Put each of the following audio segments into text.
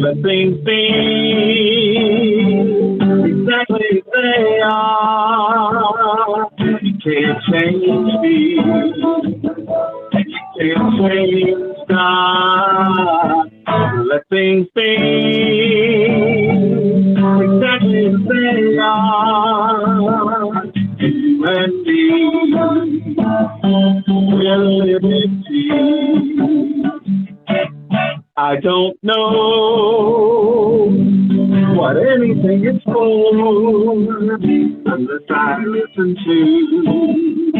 let things be exactly as they are. You can't change me. You can't change God. Let things be exactly as they are. You and me will live in peace. I don't know what anything is for unless I listen to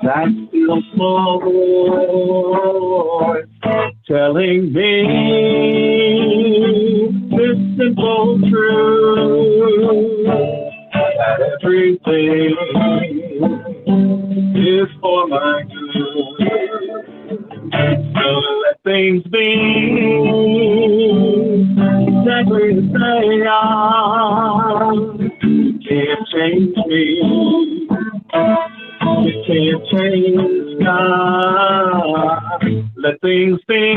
that still small voice telling me this simple truth, that everything is for my good. So let things be exactly as they are. You can't change me. You can't change God. Let things be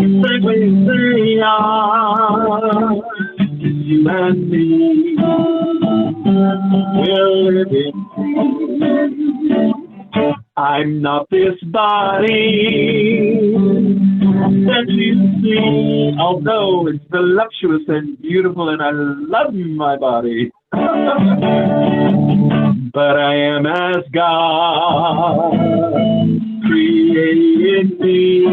exactly as they are. You and me will live in peace. I'm not this body that you see, although it's voluptuous and beautiful and I love my body. But I am as God created me.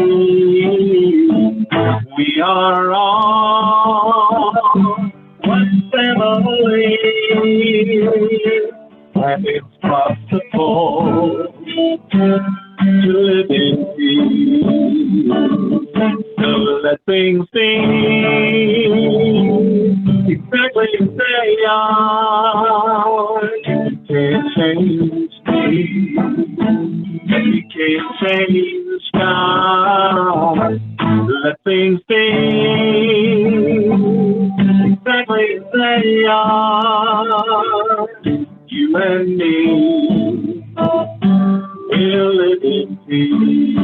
We are all one family, and it's possible to live in peace. So let things be exactly as they are. You can't change me. You can't change God. Let things be exactly as they are. You and me will live in peace.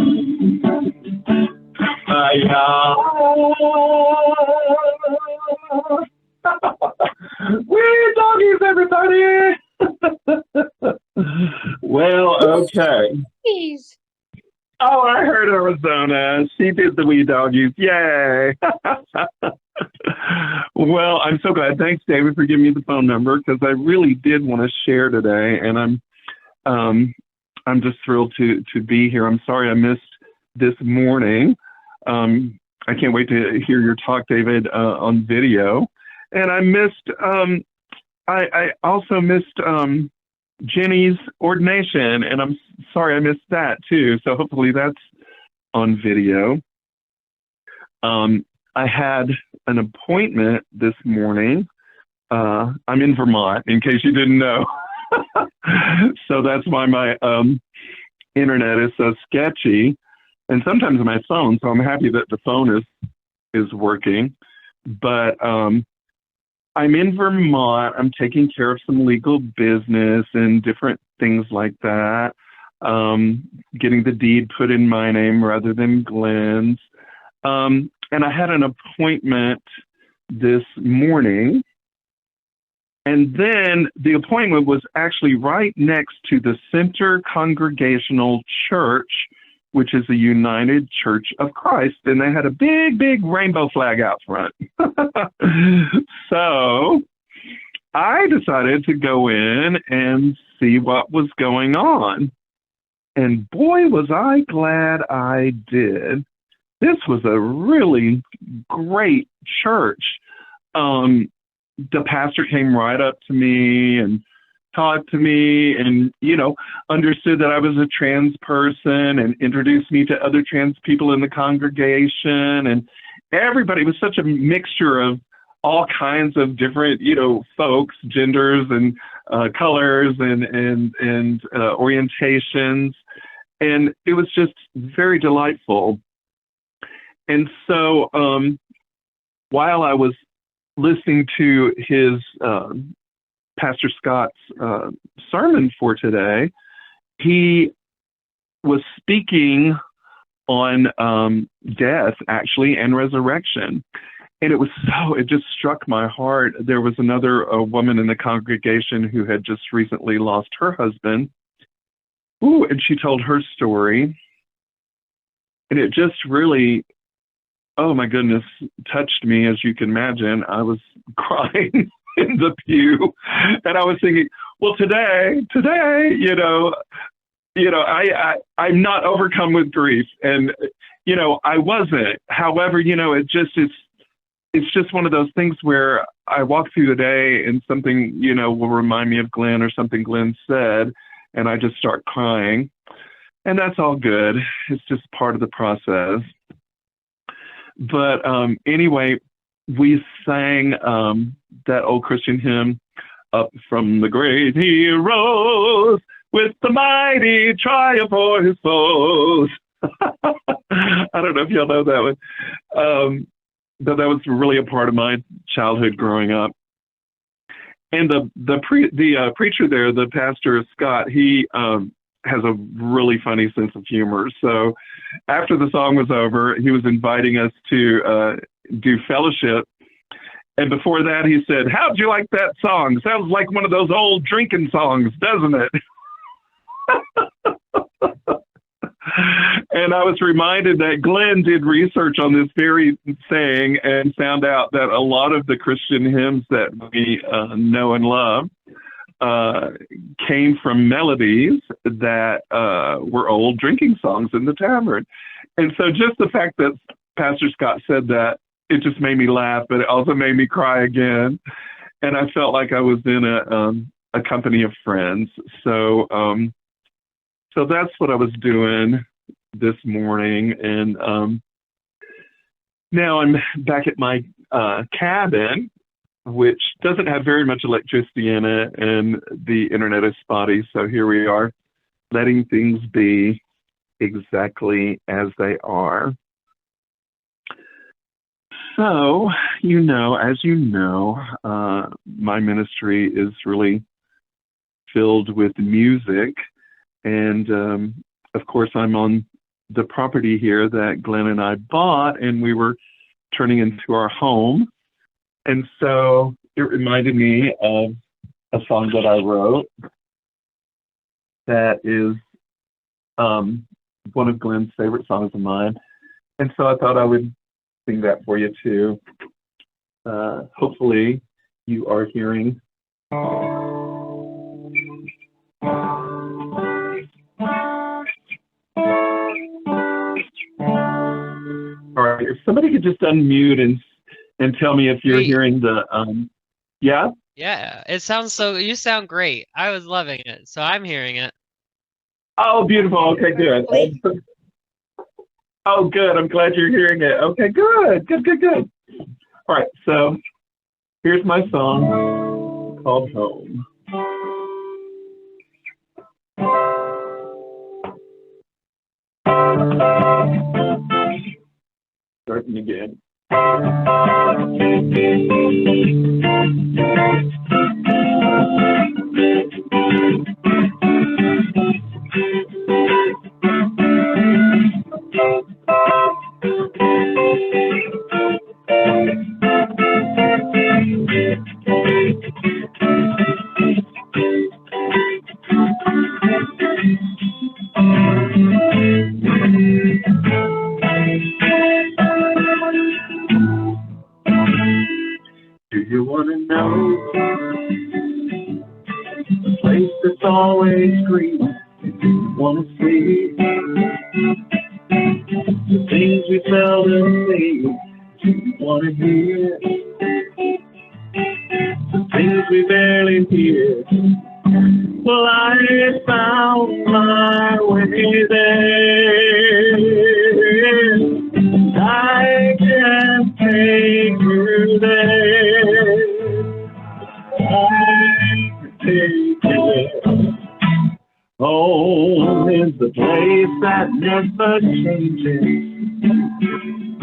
We're doggies, everybody. Well, okay. Please. Oh, I heard Arizona. She did the wee doggies. Yay. Well, I'm so glad. Thanks, David, for giving me the phone number, because I really did want to share today, and I'm just thrilled to be here. I'm sorry I missed this morning. I can't wait to hear your talk, David, on video. And I missed, I also missed Jenny's ordination, and I'm sorry I missed that too. So hopefully that's on video. I had an appointment this morning. I'm in Vermont, in case you didn't know. So that's why my internet is so sketchy, and sometimes my phone. So I'm happy that the phone is working. But I'm in Vermont. I'm taking care of some legal business and different things like that. Getting the deed put in my name rather than Glen's. And I had an appointment this morning. And then the appointment was actually right next to the Center Congregational Church, which is a United Church of Christ. And they had a big, big rainbow flag out front. So I decided to go in and see what was going on. And boy, was I glad I did. This was a really great church. The pastor came right up to me and talked to me and, understood that I was a trans person and introduced me to other trans people in the congregation. And everybody was such a mixture of all kinds of different, folks, genders and colors and orientations. And it was just very delightful. And so while I was listening to his Pastor Scott's sermon for today, he was speaking on death, actually, and resurrection. And it just struck my heart. There was another woman in the congregation who had just recently lost her husband. Ooh, and she told her story. And it just really, oh my goodness, touched me, as you can imagine. I was crying in the pew. And I was thinking, well, today, I'm not overcome with grief. And, I wasn't. However, it's just one of those things where I walk through the day and something, will remind me of Glenn or something Glenn said, and I just start crying. And that's all good. It's just part of the process. But anyway, we sang that old Christian hymn, Up from the Grave He Rose, with the mighty triumph o'er his foes. I don't know if y'all know that one. But that was really a part of my childhood growing up. And the preacher there, the pastor Scott, he has a really funny sense of humor. So after the song was over, he was inviting us to do fellowship. And before that, he said, "How'd you like that song? Sounds like one of those old drinking songs, doesn't it?" And I was reminded that Glenn did research on this very saying and found out that a lot of the Christian hymns that we know and love came from melodies that were old drinking songs in the tavern. And so just the fact that Pastor Scott said that, it just made me laugh, but it also made me cry again. And I felt like I was in a company of friends. So that's what I was doing this morning. And now I'm back at my cabin, which doesn't have very much electricity in it, and the internet is spotty. So here we are, letting things be exactly as they are. So, as you know, my ministry is really filled with music. And, of course, I'm on the property here that Glenn and I bought, and we were turning into our home. And so it reminded me of a song that I wrote that is one of Glenn's favorite songs of mine. And so I thought I would sing that for you, too. Hopefully you are hearing. All right, if somebody could just unmute and tell me if you're hearing the, yeah? Yeah, it sounds you sound great. I was loving it, so I'm hearing it. Oh, beautiful. Okay, good. Oh, good. I'm glad you're hearing it. Okay, good. All right, so here's my song called Home. Starting again. Do you want to know the place that's always green? Do you want to see the things we seldom see? Do you want to hear the things we barely hear? Well, I found my way there. I can take you there. I can take you there. Home is the place that never changes.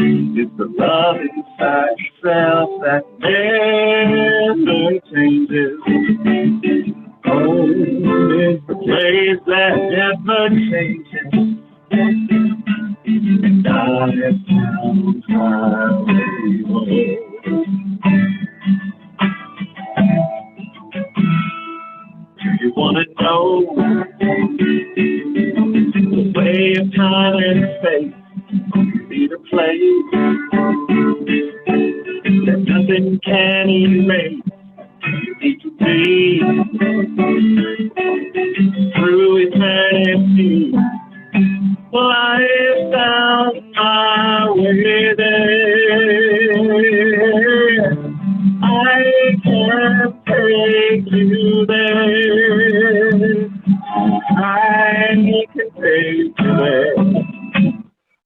It's the love inside yourself that never changes. Home is the place that never changes. it knows the way of time and space be the place that nothing can erase. You need to be through eternity. Well, I have found my way there. I can take you there. I can take you there.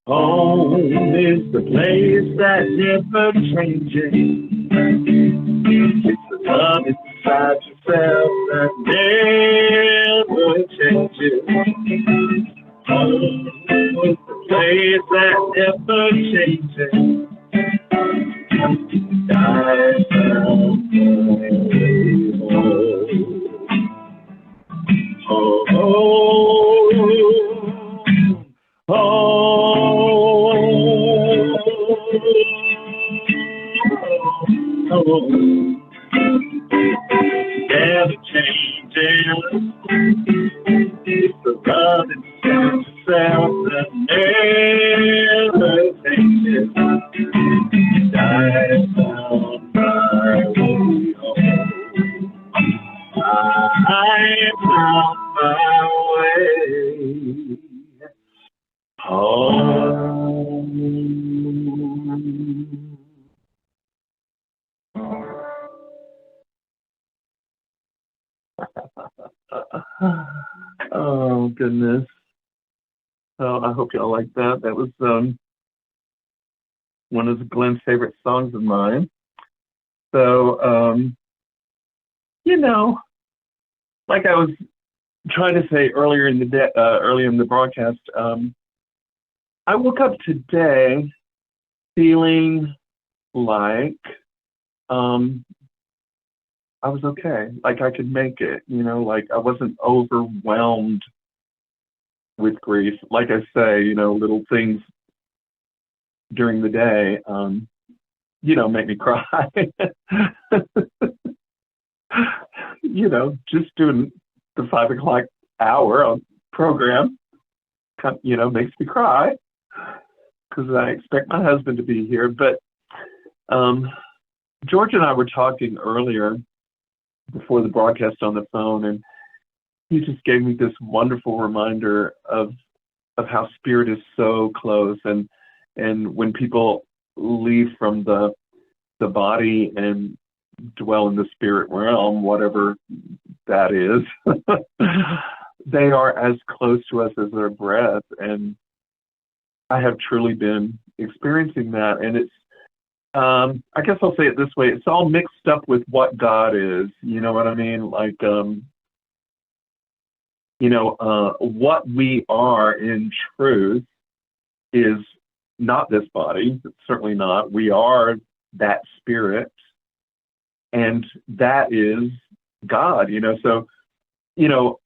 Home is the place that never changes. It's the love inside yourself that never changes. Home is the place that never changes. I found never changes. It's the love inside yourself that never changes. I found my way home. I found my way home. Oh, goodness. Oh, I hope y'all like that. That was one of Glenn's favorite songs of mine. So, you know, like I was trying to say earlier in the earlier in the broadcast, I woke up today feeling like I was okay, like I could make it, you know, like I wasn't overwhelmed with grief. Like I say, you know, little things during the day, you know, make me cry. You know, just doing the 5 o'clock hour on program, you know, makes me cry because I expect my husband to be here. But George and I were talking earlier before the broadcast on the phone, and he just gave me this wonderful reminder of how spirit is so close, and when people leave from the body and dwell in the spirit realm, whatever that is, they are as close to us as their breath. And I have truly been experiencing that, and it's I guess I'll say it this way, it's all mixed up with what God is, you know what I mean? Like, you know, what we are in truth is not this body, certainly not. We are that spirit, and that is God, you know. So, you know,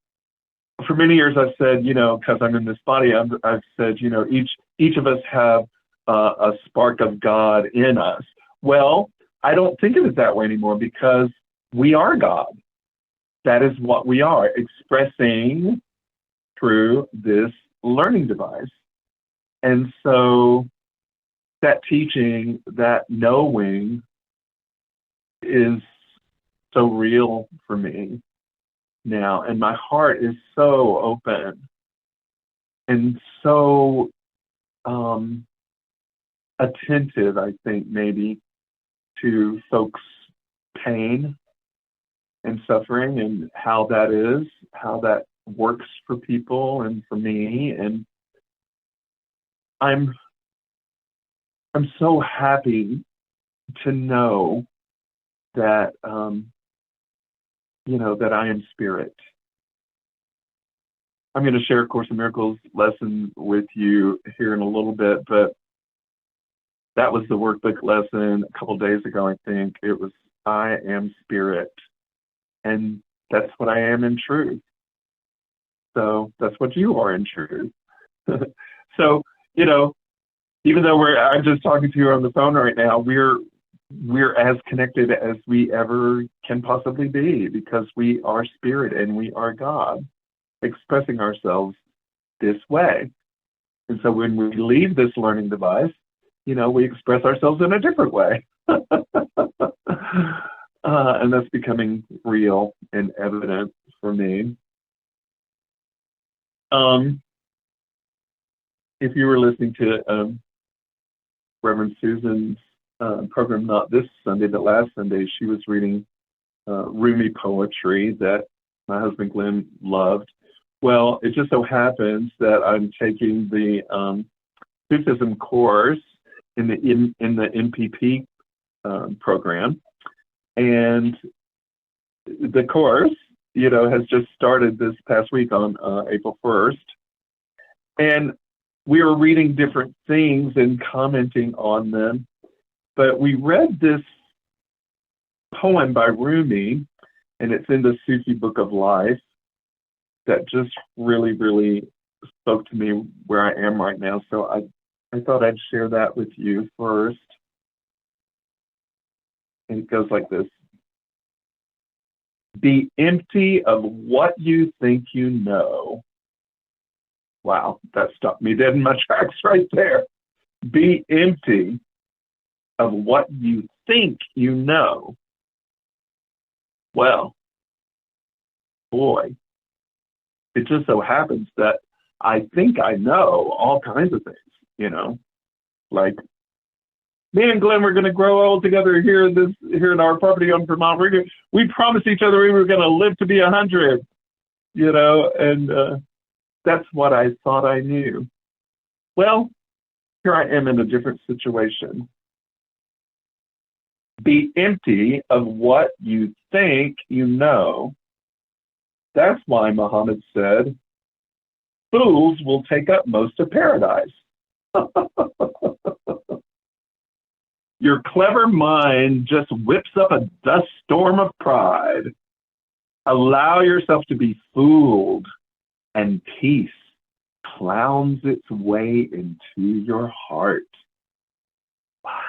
for many years I've said, you know, because I'm in this body, I've said, you know, each of us have a spark of God in us. Well, I don't think of it that way anymore, because we are God. That is what we are, expressing through this learning device. And so that teaching, that knowing is so real for me now. And my heart is so open and so attentive, I think, maybe, to folks' pain and suffering and how that is, how that works for people and for me. And I'm so happy to know that, you know, that I am spirit. I'm going to share a Course in Miracles lesson with you here in a little bit, but that was the workbook lesson a couple days ago, I think. It was, I am spirit. And that's what I am in truth. So that's what you are in truth. So, you know, even though I'm just talking to you on the phone right now, we're we're as connected as we ever can possibly be, because we are spirit and we are God expressing ourselves this way. And so when we leave this learning device, we express ourselves in a different way. And that's becoming real and evident for me. If you were listening to Reverend Susan's program, not this Sunday, but last Sunday, she was reading Rumi poetry that my husband Glenn loved. Well, it just so happens that I'm taking the Sufism course in the MPP program, and the course, has just started this past week on April 1st, and we were reading different things and commenting on them, but we read this poem by Rumi, and it's in the Sufi Book of Life, that just really, really spoke to me where I am right now. So I thought I'd share that with you first. And it goes like this. Be empty of what you think you know. Wow, that stopped me dead in my tracks right there. Be empty of what you think you know. Well, boy, it just so happens that I think I know all kinds of things, like me and Glenn were going to grow old together here in our property on Vermont. We promised each other we were going to live to be 100, and that's what I thought I knew. Well, here I am in a different situation. Be empty of what you think you know. That's why Muhammad said, fools will take up most of paradise. Your clever mind just whips up a dust storm of pride. Allow yourself to be fooled, and peace clowns its way into your heart. Wow.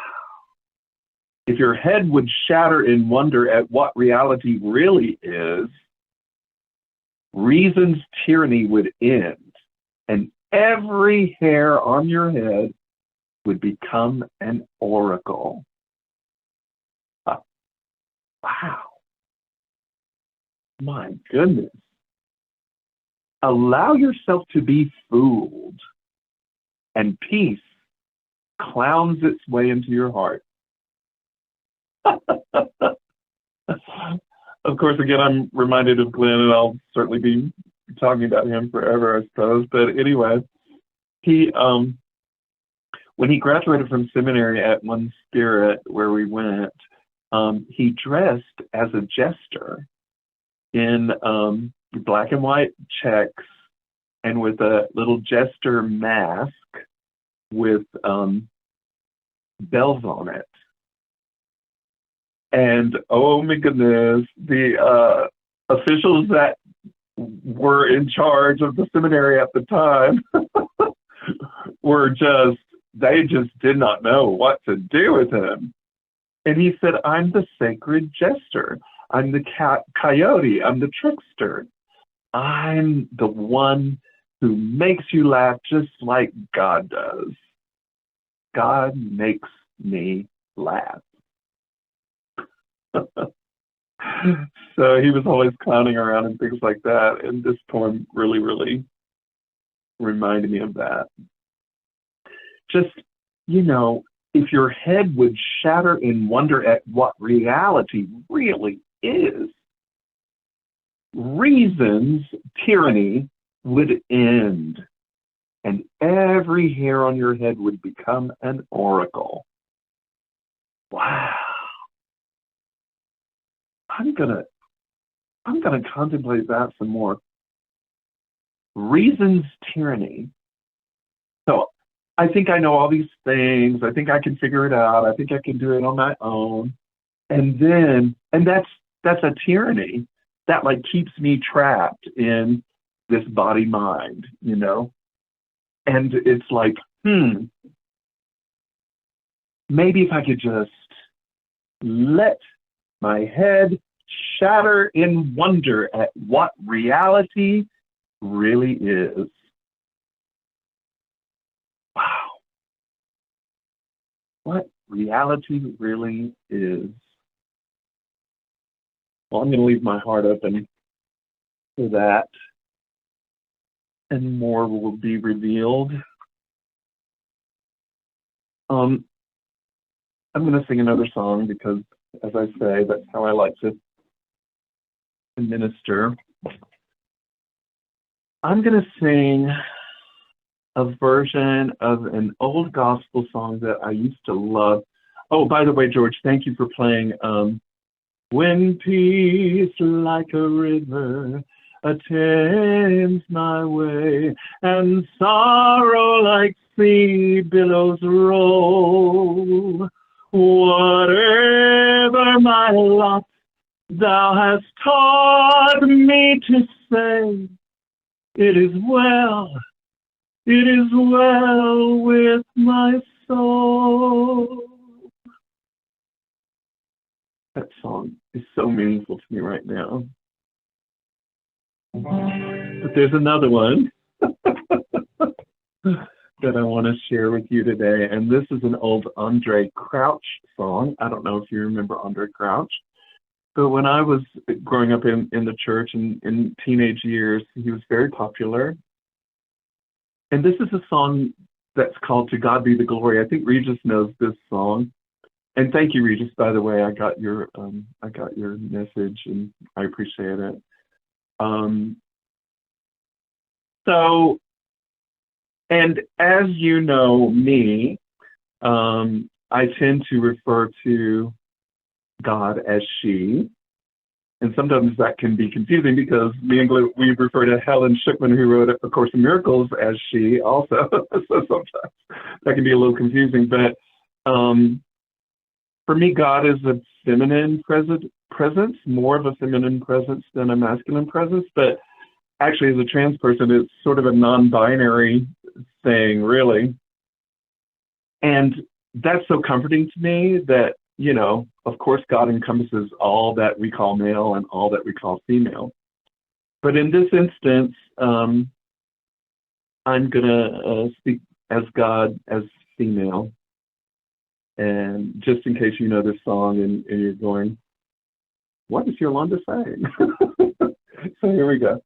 If your head would shatter in wonder at what reality really is, reason's tyranny would end, and every hair on your head would become an oracle. Wow. My goodness. Allow yourself to be fooled, and peace clowns its way into your heart. Of course, again, I'm reminded of Glenn, and I'll certainly be talking about him forever, I suppose. But anyway, he when he graduated from seminary at One Spirit, where we went, he dressed as a jester in black and white checks and with a little jester mask with bells on it. And oh my goodness, the officials that were in charge of the seminary at the time they just did not know what to do with him. And he said, I'm the sacred jester. I'm the coyote. I'm the trickster. I'm the one who makes you laugh just like God does. God makes me laugh. So he was always clowning around and things like that. And this poem really, really reminded me of that. Just, if your head would shatter in wonder at what reality really is, reason's tyranny would end, and every hair on your head would become an oracle. Wow. I'm gonna contemplate that some more. Reason's tyranny. So I think I know all these things. I think I can figure it out. I think I can do it on my own. And that's a tyranny that keeps me trapped in this body mind, And it's maybe if I could just let my head shatter in wonder at what reality really is. Wow. What reality really is. Well, I'm going to leave my heart open for that, and more will be revealed. I'm going to sing another song because, as I say, that's how I like to minister. I'm going to sing a version of an old gospel song that I used to love. Oh, by the way, George, thank you for playing When Peace Like a River Attends My Way, and sorrow like sea billows roll. Whatever my lot, thou hast taught me to say, it is well with my soul. That song is so meaningful to me right now. But there's another one that I want to share with you today, and this is an old Andre Crouch song. I don't know if you remember Andre Crouch, but when I was growing up in the church and in teenage years, he was very popular. And this is a song that's called To God Be the Glory. I think Regis knows this song. And thank you, Regis, by the way. I got your message, and I appreciate it. So, and as you know me, I tend to refer to God as she. And sometimes that can be confusing because me and Glen, we refer to Helen Schickman, who wrote A Course in Miracles, as she also. So sometimes that can be a little confusing. But for me, God is a feminine presence, more of a feminine presence than a masculine presence. But actually, as a trans person, it's sort of a non-binary thing, really. And that's so comforting to me that, you know, of course, God encompasses all that we call male and all that we call female. But in this instance, I'm going to speak as God, as female. And just in case you know this song and you're going, what is Yolanda saying? So here we go.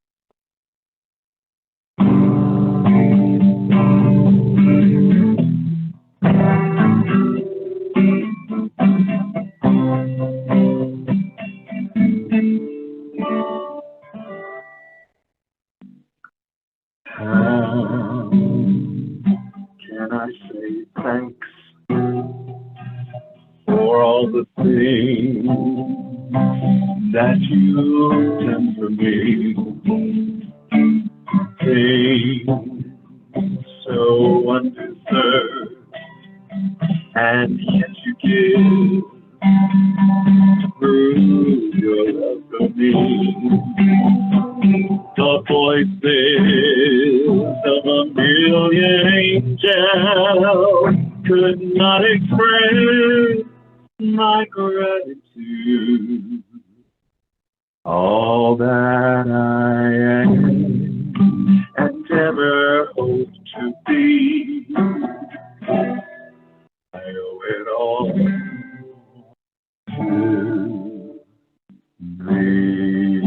How can I say thanks for all the things that you've done for me? Things so undeserved, and yet you give to prove your love for me. The voices of a million angels could not express my gratitude. All that I am and ever hope to be, I owe it all to thee.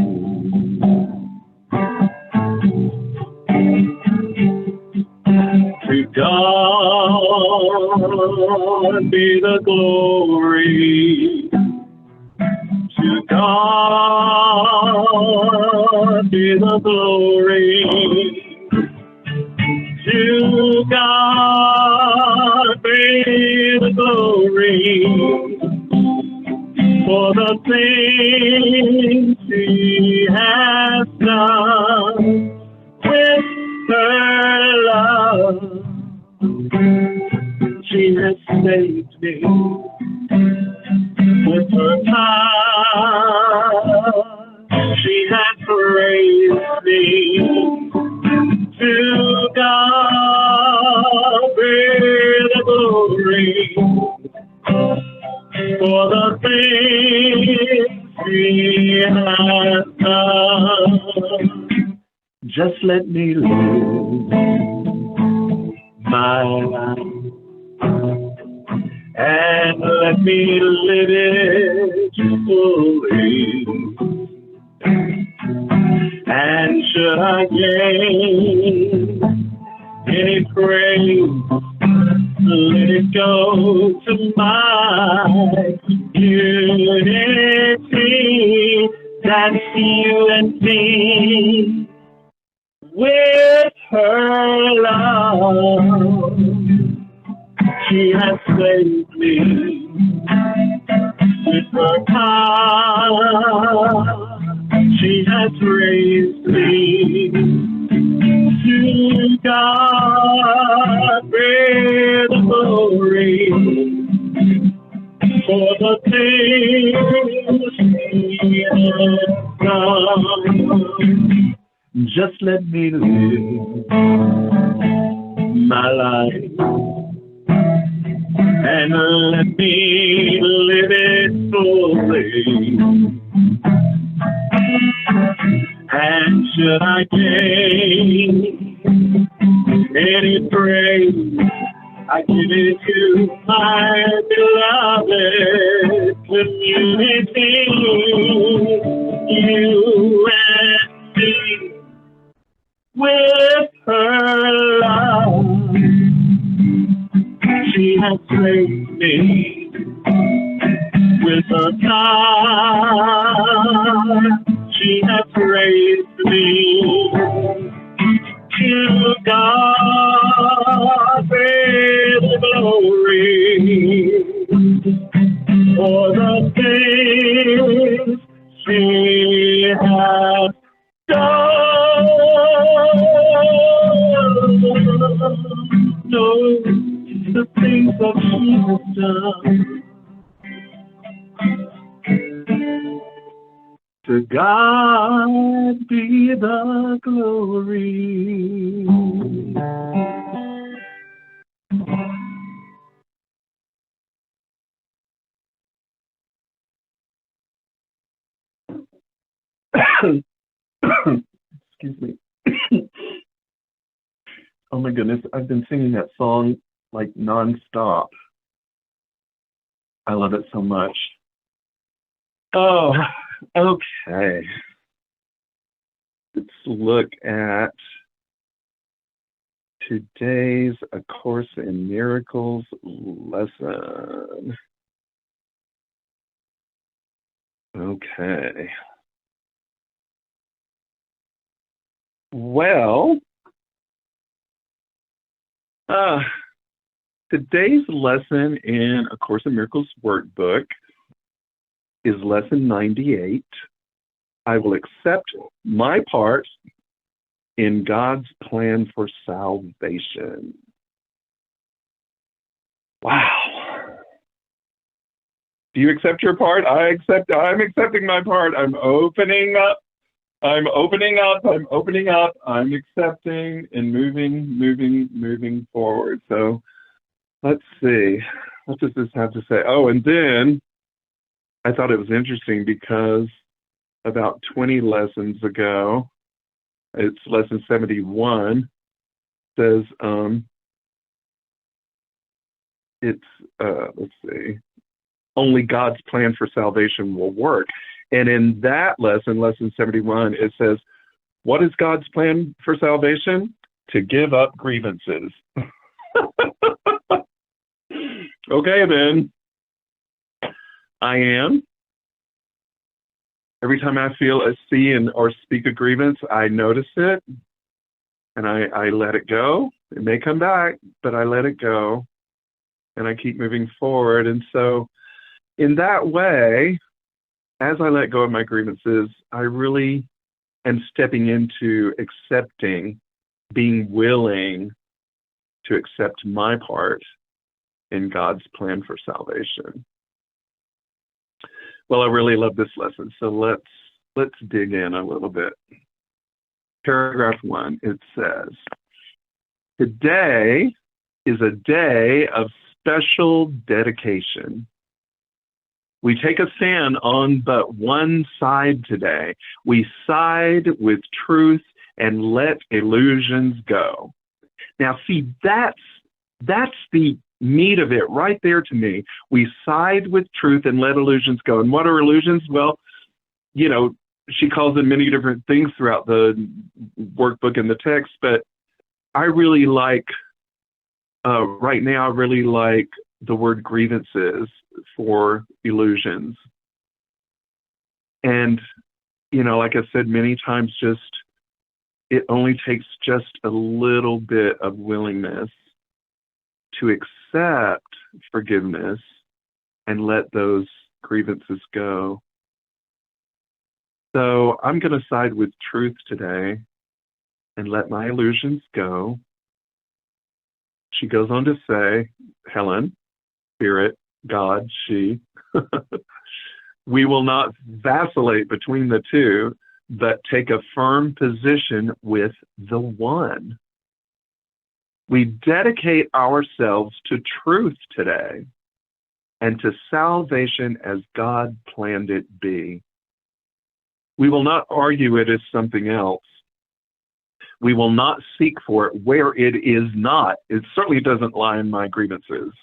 To God be the glory. To God be the glory. To God be the glory for the things He has done with her love. She has saved me with her power. She has raised me. To God be the glory for the things Just let me live my life, and let me live it fully. And should I gain any praise, let it go to my unity. That's you and me with her love. She has saved me with her power. She has raised me. To God be the glory for the things He has done. Just let me live my life, and let me live it fully. And should I gain any praise, I give it to my beloved community, you and me, with her love. She has saved me with her God. She has raised me. To God be the glory for the things She has done. No, the things that She has done. To God be the glory. Excuse me. Oh my goodness, I've been singing that song like nonstop. I love it so much. Oh, okay. Let's look at today's A Course in Miracles lesson. Okay. Well, today's lesson in A Course in Miracles workbook is lesson 98. I will accept my part in God's plan for salvation. Wow. Do you accept your part? I'm accepting my part. I'm opening up. I'm accepting and moving forward. So let's see. What does this have to say? Oh, and then I thought it was interesting because about 20 lessons ago, it's lesson 71, says let's see, only God's plan for salvation will work. And in that lesson, lesson 71, it says, what is God's plan for salvation? To give up grievances. Okay, then. I am. Every time I feel or speak a grievance, I notice it, and I let it go. It may come back, but I let it go, and I keep moving forward. And so in that way, as I let go of my grievances, I really am stepping into accepting, being willing to accept my part in God's plan for salvation. Well, I really love this lesson, so let's dig in a little bit. Paragraph 1, it says, today is a day of special dedication. We take a stand on but one side today. We side with truth and let illusions go. Now, see, that's the meat of it right there to me. We side with truth and let illusions go. And what are illusions? Well, you know, she calls them many different things throughout the workbook and the text, but I really like, right now, I really like the word grievances for illusions. And, you know, like I said many times, just it only takes just a little bit of willingness to accept forgiveness and let those grievances go. So I'm going to side with truth today and let my illusions go. She goes on to say, Helen, Spirit, God, she, we will not vacillate between the two, but take a firm position with the one. We dedicate ourselves to truth today and to salvation as God planned it be. We will not argue it as something else. We will not seek for it where it is not. It certainly doesn't lie in my grievances.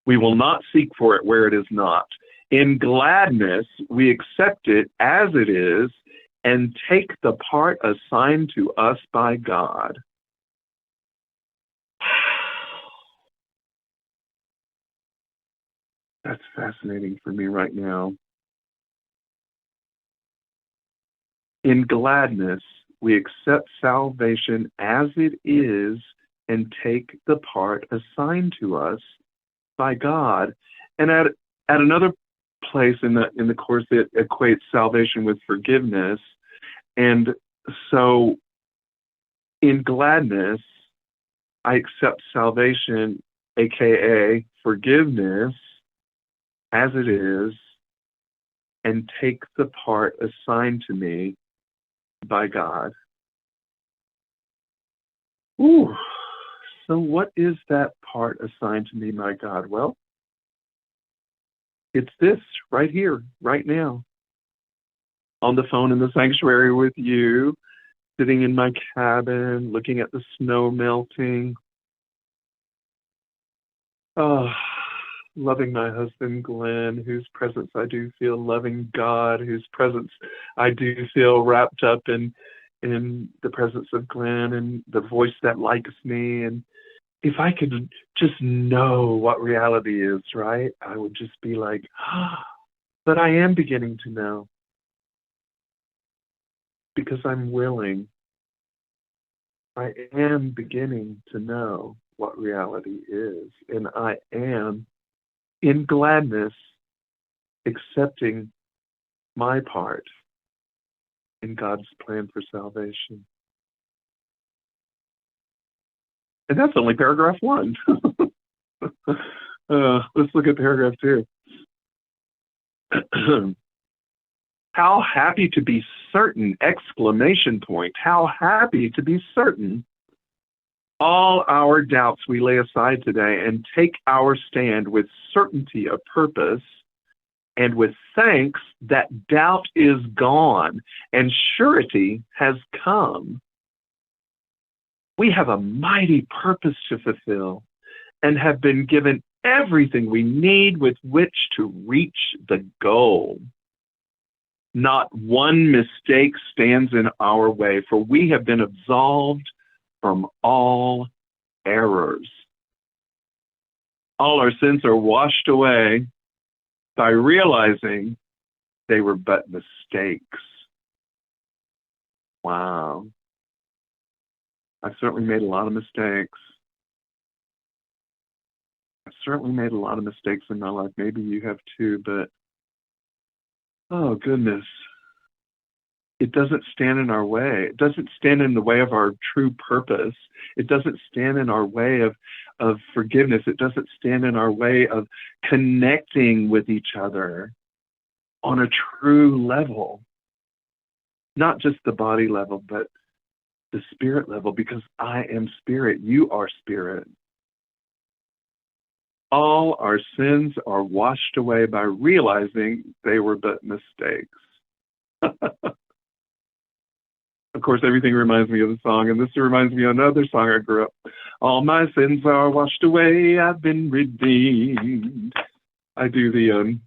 We will not seek for it where it is not. In gladness, we accept it as it is and take the part assigned to us by God. That's fascinating for me right now. In gladness, we accept salvation as it is and take the part assigned to us by God. And at another place in the course, it equates salvation with forgiveness. And so in gladness, I accept salvation, aka forgiveness, as it is, and take the part assigned to me by God. Ooh. So what is that part assigned to me by God? Well, it's this right here, right now. On the phone in the sanctuary with you, sitting in my cabin, looking at the snow melting. Oh, loving my husband, Glen, whose presence I do feel, loving God, whose presence I do feel wrapped up in the presence of Glen and the voice that likes me. And if I could just know what reality is, right, I would just be like, but I am beginning to know because I'm willing. I am beginning to know what reality is, and I am, in gladness, accepting my part in God's plan for salvation. And that's only paragraph 1. Let's look at paragraph 2. How happy to be certain! Exclamation point. How happy to be certain. All our doubts we lay aside today and take our stand with certainty of purpose and with thanks that doubt is gone and surety has come. We have a mighty purpose to fulfill and have been given everything we need with which to reach the goal. Not one mistake stands in our way, for we have been absolved from all errors. All our sins are washed away by realizing they were but mistakes. Wow. I've certainly made a lot of mistakes. I've certainly made a lot of mistakes in my life. Maybe you have too, but oh goodness. It doesn't stand in our way. It doesn't stand in the way of our true purpose. It doesn't stand in our way of forgiveness. It doesn't stand in our way of connecting with each other on a true level. Not just the body level, but the spirit level, because I am spirit. You are spirit. All our sins are washed away by realizing they were but mistakes. Of course, everything reminds me of the song, and this reminds me of another song I grew up. All my sins are washed away, I've been redeemed. I do the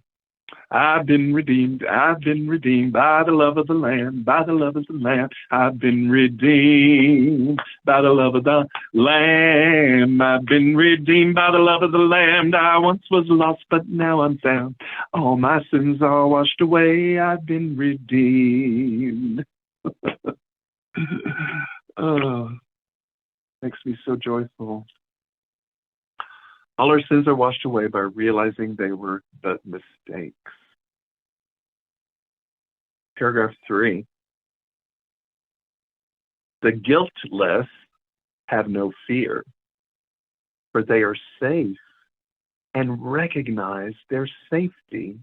I've been redeemed by the love of the Lamb, by the love of the Lamb. I've been redeemed by the love of the Lamb. I've been redeemed by the love of the Lamb. I once was lost, but now I'm found. All my sins are washed away, I've been redeemed. Oh, makes me so joyful. All our sins are washed away by realizing they were but mistakes. Paragraph 3. The guiltless have no fear, for they are safe and recognize their safety.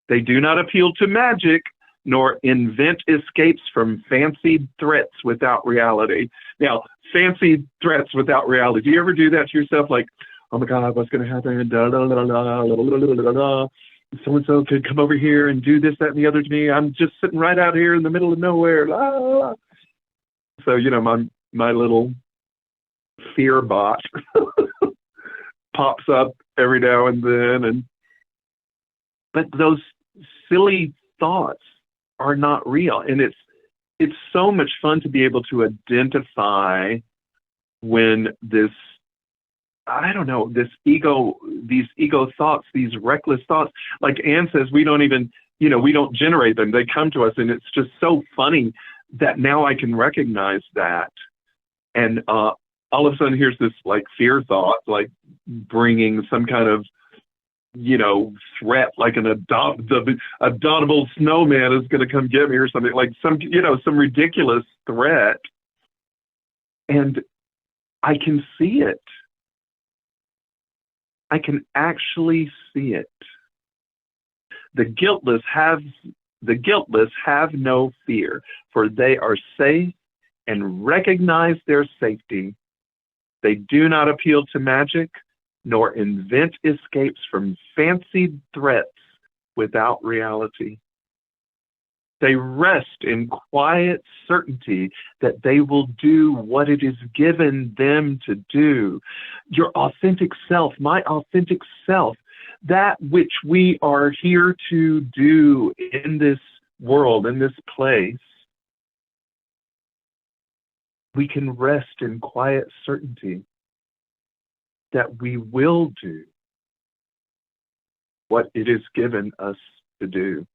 They do not appeal to magic, nor invent escapes from fancied threats without reality. Now, fancied threats without reality. Do you ever do that to yourself? Like, oh my God, what's going to happen? Da, da, da, da, da, da, da, da. So-and-so could come over here and do this, that, and the other to me. I'm just sitting right out here in the middle of nowhere. La, la, la. So, you know, my little fear bot pops up every now and then. But those silly thoughts are not real. And it's so much fun to be able to identify when this, I don't know, these ego thoughts, these reckless thoughts, like Anne says, we don't even, we don't generate them. They come to us, and it's just so funny that now I can recognize that. And all of a sudden here's this like fear thought, like bringing some kind of, threat, like the adoptable snowman is going to come get me or something, like some ridiculous threat. And I can see it. I can actually see it. The guiltless have no fear, for they are safe and recognize their safety. They do not appeal to magic, nor invent escapes from fancied threats without reality. They rest in quiet certainty that they will do what it is given them to do. Your authentic self, my authentic self, that which we are here to do in this world, in this place, we can rest in quiet certainty that we will do what it is given us to do.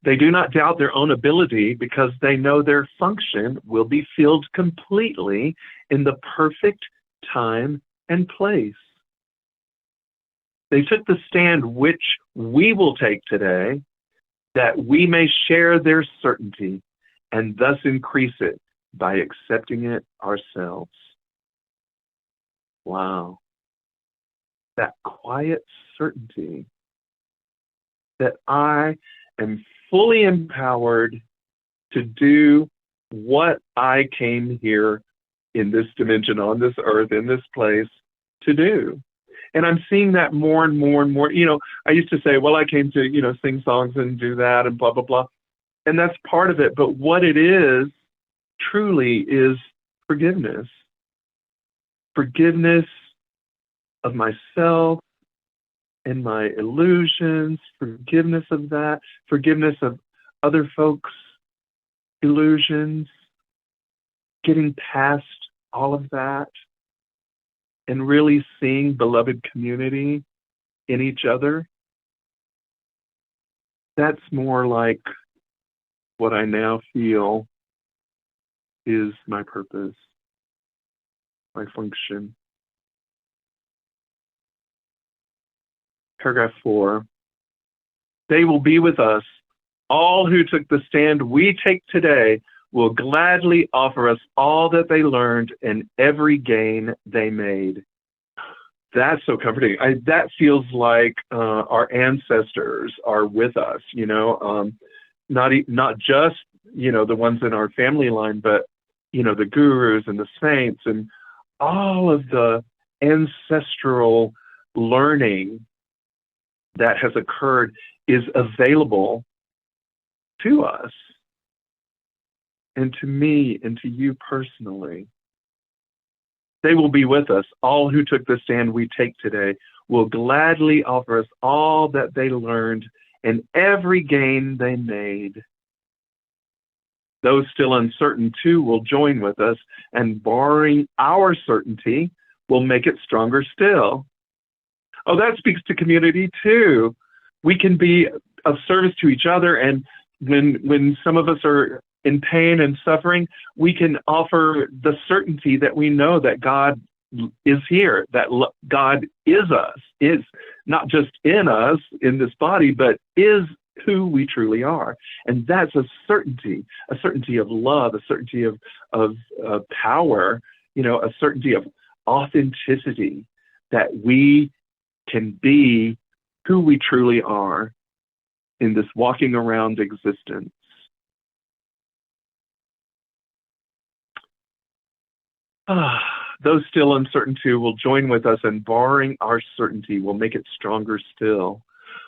They do not doubt their own ability because they know their function will be filled completely in the perfect time and place. They took the stand which we will take today, that we may share their certainty and thus increase it by accepting it ourselves. Wow. That quiet certainty that I am fully empowered to do what I came here in this dimension, on this earth, in this place, to do. And I'm seeing that more and more and more. I used to say, well, I came to, sing songs and do that and blah, blah, blah. And that's part of it. But what it is, truly, is forgiveness. Forgiveness of myself and my illusions, forgiveness of that, forgiveness of other folks' illusions, getting past all of that, and really seeing beloved community in each other. That's more like what I now feel is my purpose, my function. Paragraph 4. They will be with us. All who took the stand we take today will gladly offer us all that they learned and every gain they made. That's so comforting. That feels like our ancestors are with us, not just, the ones in our family line, but, the gurus and the saints and all of the ancestral learning that has occurred is available to us and to me and to you personally. They will be with us. All who took the stand we take today will gladly offer us all that they learned and every gain they made. Those still uncertain too will join with us, and barring our certainty, will make it stronger still. Oh, that speaks to community too. We can be of service to each other, and when some of us are in pain and suffering, we can offer the certainty that we know that God is here, that God is us, is not just in us, in this body, but is who we truly are. And that's a certainty of love, a certainty of power, a certainty of authenticity, that we can be who we truly are in this walking around existence. Those still uncertain too will join with us, and barring our certainty will make it stronger still,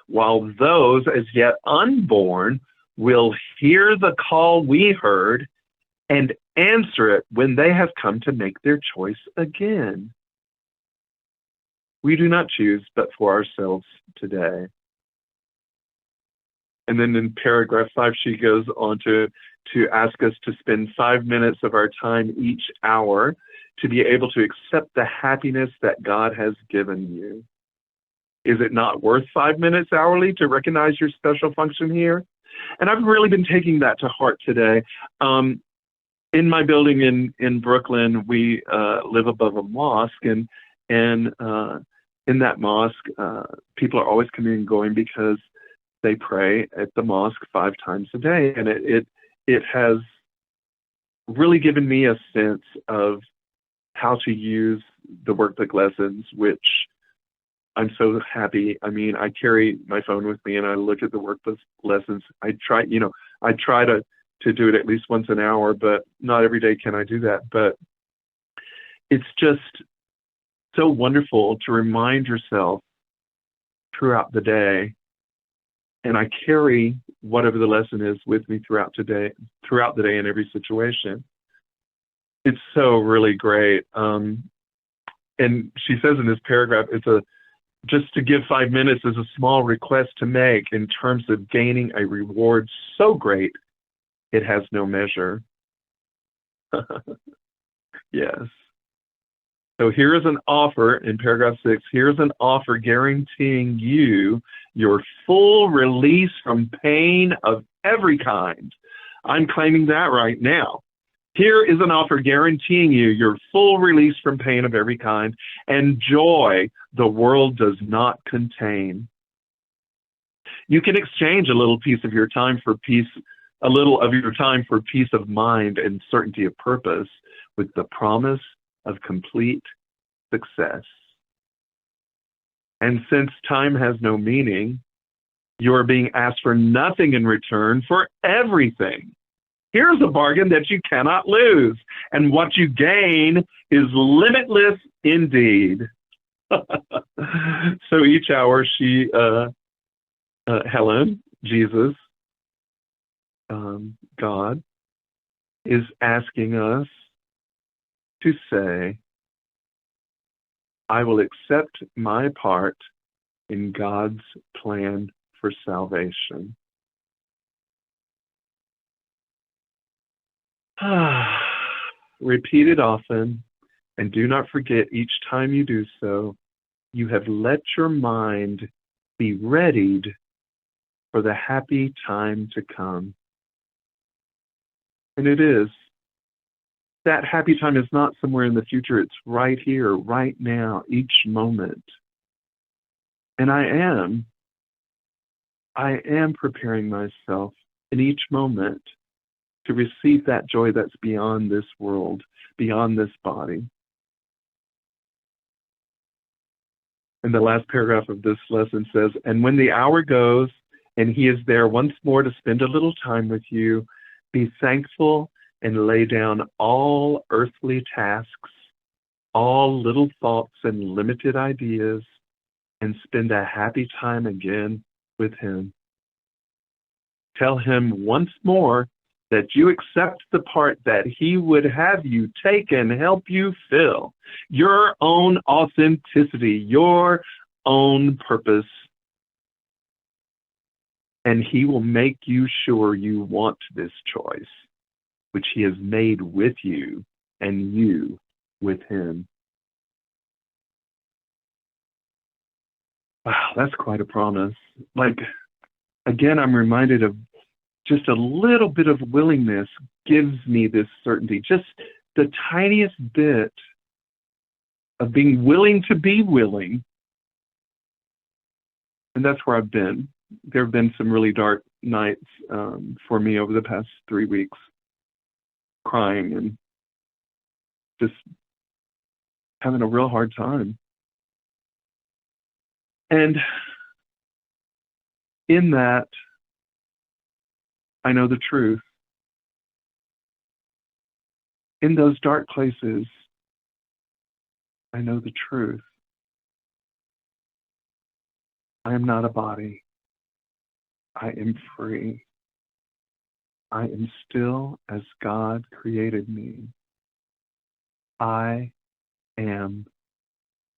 while those as yet unborn will hear the call we heard and answer it when they have come to make their choice again. We do not choose but for ourselves today. And then in paragraph 5, she goes on to ask us to spend 5 minutes of our time each hour to be able to accept the happiness that God has given you. Is it not worth 5 minutes hourly to recognize your special function here? And I've really been taking that to heart today. In my building in Brooklyn, we live above a mosque, and in that mosque, people are always coming and going because they pray at the mosque 5 times a day, and it has really given me a sense of how to use the workbook lessons, which I'm so happy. I mean, I carry my phone with me and I look at the workbook lessons. I try to do it at least once an hour, but not every day can I do that. But it's just so wonderful to remind yourself throughout the day. And I carry whatever the lesson is with me throughout the day in every situation. It's so really great. And she says in this paragraph, just to give 5 minutes is a small request to make in terms of gaining a reward so great it has no measure. Yes. So here is an offer in paragraph 6. Here's an offer guaranteeing you your full release from pain of every kind. I'm claiming that right now. Here is an offer guaranteeing you your full release from pain of every kind and joy the world does not contain. You can exchange a little piece of your time for peace, a little of your time for peace of mind and certainty of purpose with the promise of complete success. And since time has no meaning, you are being asked for nothing in return for everything. Here's a bargain that you cannot lose, and what you gain is limitless indeed. So each hour she, Helen, Jesus, God, is asking us to say, I will accept my part in God's plan for salvation. Repeat it often, and do not forget each time you do so, you have let your mind be readied for the happy time to come. And it is. That happy time is not somewhere in the future. It's right here, right now, each moment. And I am preparing myself in each moment to receive that joy that's beyond this world, beyond this body. And the last paragraph of this lesson says, and when the hour goes and he is there once more to spend a little time with you, be thankful and lay down all earthly tasks, all little thoughts and limited ideas, and spend a happy time again with him. Tell him once more that you accept the part that he would have you take and help you fill. Your own authenticity, your own purpose. And he will make you sure you want this choice, which he has made with you and you with him. Wow, that's quite a promise. Like, again, I'm reminded of just a little bit of willingness gives me this certainty. Just the tiniest bit of being willing to be willing. And that's where I've been. There have been some really dark nights for me over the past 3 weeks, crying and just having a real hard time. And in that, I know the truth. In those dark places, I know the truth. I am not a body. I am free. I am still as God created me. I am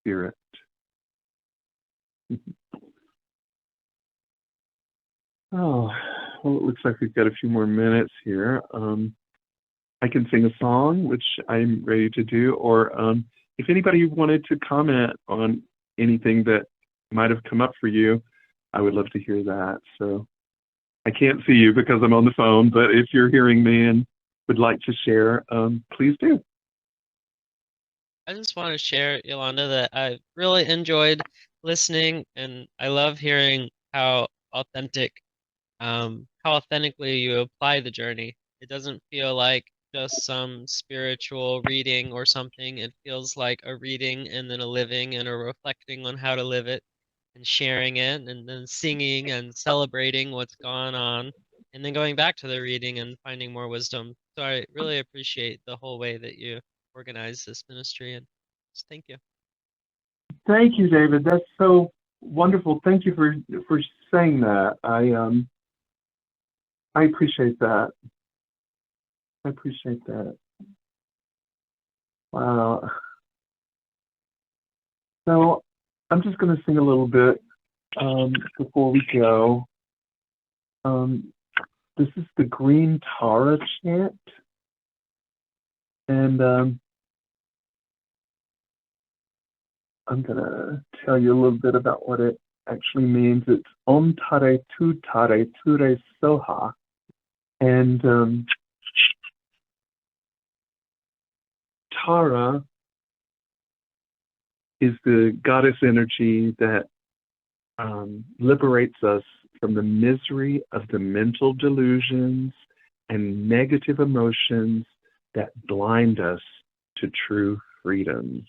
spirit. Oh, well, it looks like we've got a few more minutes here. I can sing a song, which I'm ready to do, or if anybody wanted to comment on anything that might have come up for you, I would love to hear that. So I can't see you because I'm on the phone, but if you're hearing me and would like to share, please do. I just want to share, Yolanda, that I really enjoyed listening, and I love hearing how authentically you apply the journey. It doesn't feel like just some spiritual reading or something. It feels like a reading and then a living and a reflecting on how to live it and sharing it and then singing and celebrating what's gone on and then going back to the reading and finding more wisdom. So I really appreciate the whole way that you organize this ministry, and just thank you. Thank you, David. That's so wonderful. Thank you for saying that. I appreciate that. I appreciate that. Wow. So I'm just going to sing a little bit before we go. This is the Green Tara chant. And I'm going to tell you a little bit about what it actually means. It's Om Tare Tu Tare Ture Soha. And Tara is the goddess energy that liberates us from the misery of the mental delusions and negative emotions that blind us to true freedom.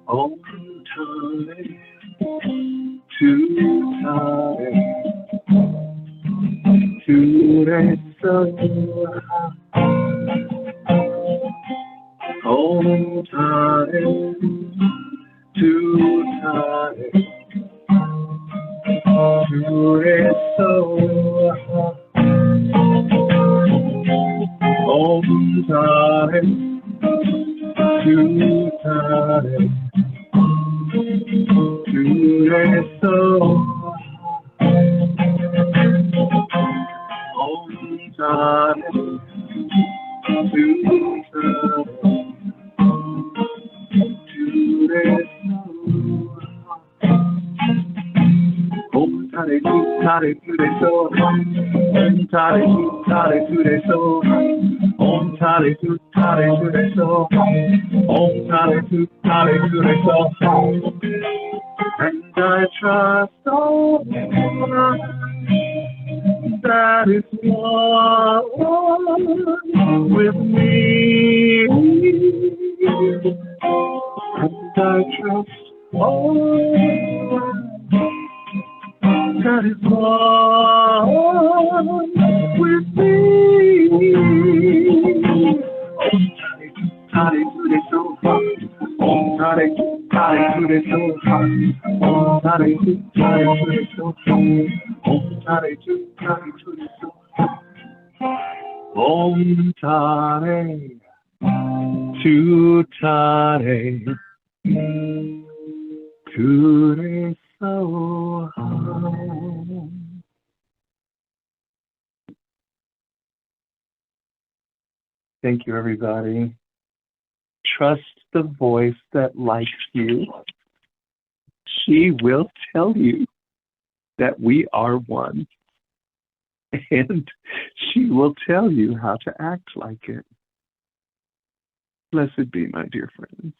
Om Tare Tu Tare Ture Soha. Om Tare Tu Tare Ture Soha. Om Tare Tu Tare Ture Soha. Om Tare Tu Tare Ture Soha. Om Tare Tu Tare Ture Soha. Om Tare Tu Tare Ture Soha. Om Tare Tu Tare Ture Soha. Om Tare Tu Tare Ture Soha. And I trust all that is one with me. And I trust Oh, that is one with me. Oh, tare, tare, so hot. Oh, tare, tare, so hot. Oh, tare, so hot. Oh, tare, so hot. Om tare, tu tare, ture so hot. Thank you, everybody. Trust the voice that likes you. She will tell you that we are one. And she will tell you how to act like it. Blessed be, my dear friends.